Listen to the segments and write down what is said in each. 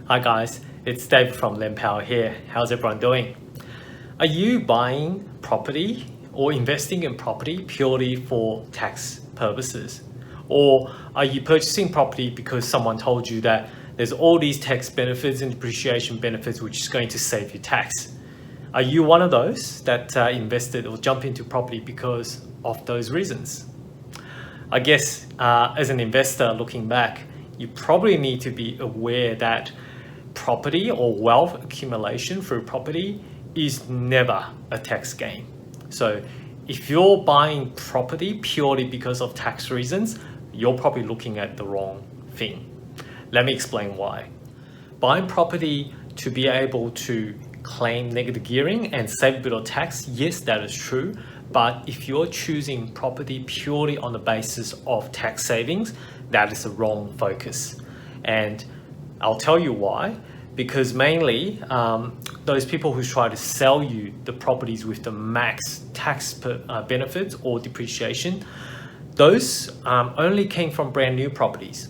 Hi guys, it's Dave from LendPower here. How's everyone doing? Are you buying property or investing in property purely for tax purposes? Or are you purchasing property because someone told you that there's all these tax benefits and depreciation benefits which is going to save you tax? Are you one of those that invested or jump into property because of those reasons? I guess as an investor looking back, you probably need to be aware that property or wealth accumulation through property is never a tax gain. So if you're buying property purely because of tax reasons, you're probably looking at the wrong thing. Let me explain why. Buying property to be able to claim negative gearing and save a bit of tax, yes, that is true. But if you're choosing property purely on the basis of tax savings, that is the wrong focus. And I'll tell you why. Because mainly those people who try to sell you the properties with the max tax benefits or depreciation, those only came from brand new properties.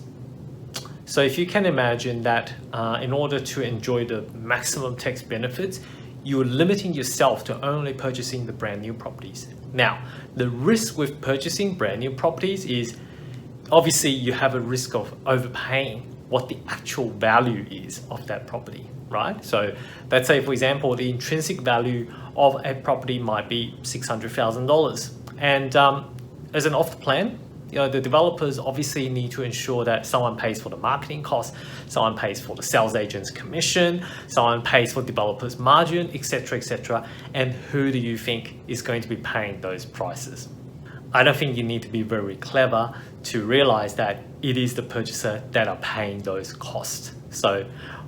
So if you can imagine that in order to enjoy the maximum tax benefits, you're limiting yourself to only purchasing the brand new properties. Now, the risk with purchasing brand new properties is obviously you have a risk of overpaying what the actual value is of that property, right? So let's say, for example, the intrinsic value of a property might be $600,000. And as an off the plan, the developers obviously need to ensure that someone pays for the marketing costs, someone pays for the sales agent's commission, someone pays for developers' margin, etc., etc. And who do you think is going to be paying those prices? I don't think you need to be very clever to realize that it is the purchaser that are paying those costs. So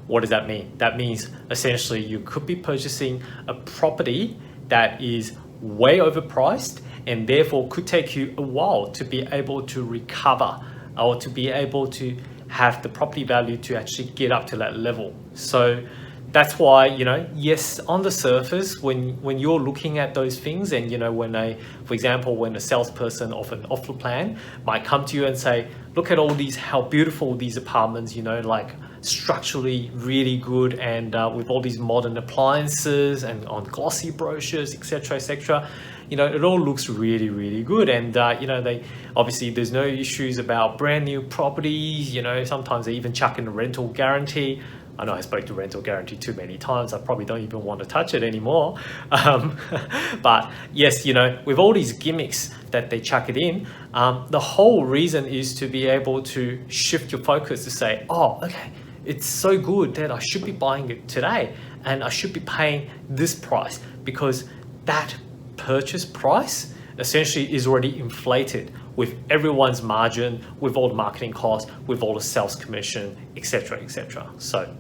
what does that mean? That means essentially you could be purchasing a property that is way overpriced and therefore could take you a while to be able to recover or to be able to have the property value to actually get up to that level. So that's why, yes, on the surface, when you're looking at those things and, for example, when a salesperson of an offer plan might come to you and say, look at all these, how beautiful these apartments, like structurally really good and with all these modern appliances and on glossy brochures, etc., etc. It all looks really, really good. And, they obviously there's no issues about brand new properties. Sometimes they even chuck in a rental guarantee. I know I spoke to rental guarantee too many times. I probably don't even want to touch it anymore. But yes, with all these gimmicks that they chuck it in, the whole reason is to be able to shift your focus to say, oh, okay, it's so good that I should be buying it today and I should be paying this price because that purchase price essentially is already inflated with everyone's margin, with all the marketing costs, with all the sales commission, etc., etc. So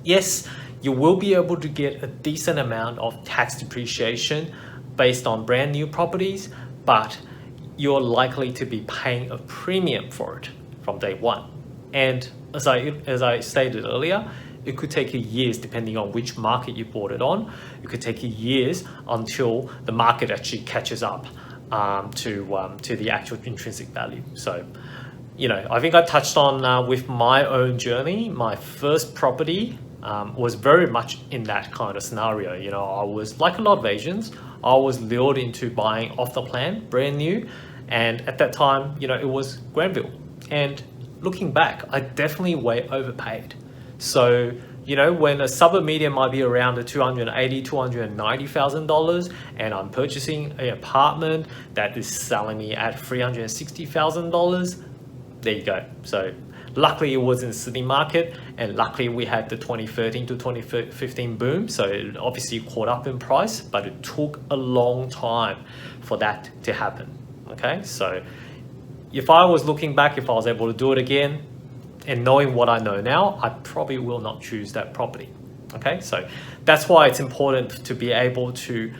yes, you will be able to get a decent amount of tax depreciation based on brand new properties, but you're likely to be paying a premium for it from day one. And as I stated earlier, it could take you years, depending on which market you bought it on. It could take you years until the market actually catches up to the actual intrinsic value. So, I think I touched on with my own journey. My first property was very much in that kind of scenario. I was like a lot of Asians. I was lured into buying off the plan, brand new, and at that time, it was Granville. And looking back, I definitely way overpaid. So, when a suburb median might be around the $280,000, $290,000, and I'm purchasing an apartment that is selling me at $360,000, there you go. So luckily it was in the Sydney market, and luckily we had the 2013 to 2015 boom. So it obviously caught up in price, but it took a long time for that to happen. Okay, so if I was looking back, if I was able to do it again, and knowing what I know now, I probably will not choose that property. Okay, so that's why it's important to be able to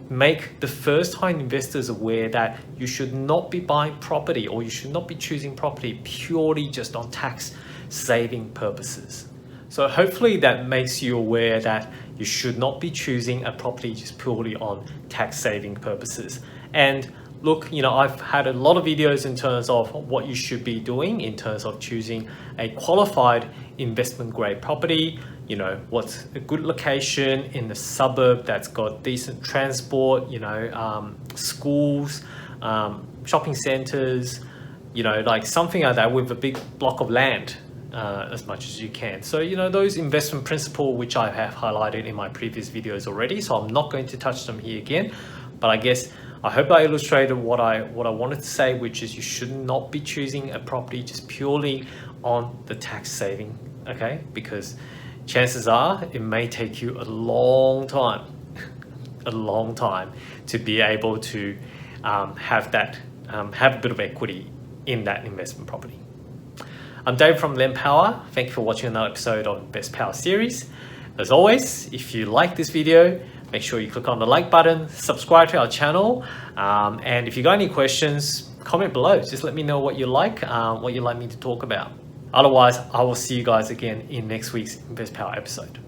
make the first-time investors aware that you should not be buying property or you should not be choosing property purely just on tax saving purposes. So hopefully that makes you aware that you should not be choosing a property just purely on tax saving purposes. And look, I've had a lot of videos in terms of what you should be doing in terms of choosing a qualified investment grade property. What's a good location in the suburb that's got decent transport, schools, shopping centers, like something like that with a big block of land. As much as you can. So, those investment principles which I have highlighted in my previous videos already, so I'm not going to touch them here again, but I hope I illustrated what I wanted to say, which is you should not be choosing a property just purely on the tax saving, okay? Because chances are it may take you a long time, to be able to have a bit of equity in that investment property. I'm Dave from LendPower. Thank you for watching another episode of Invest Power series. As always, if you like this video, make sure you click on the like button, subscribe to our channel, and if you got any questions, comment below. Just let me know what you like me to talk about. Otherwise, I will see you guys again in next week's Invest Power episode.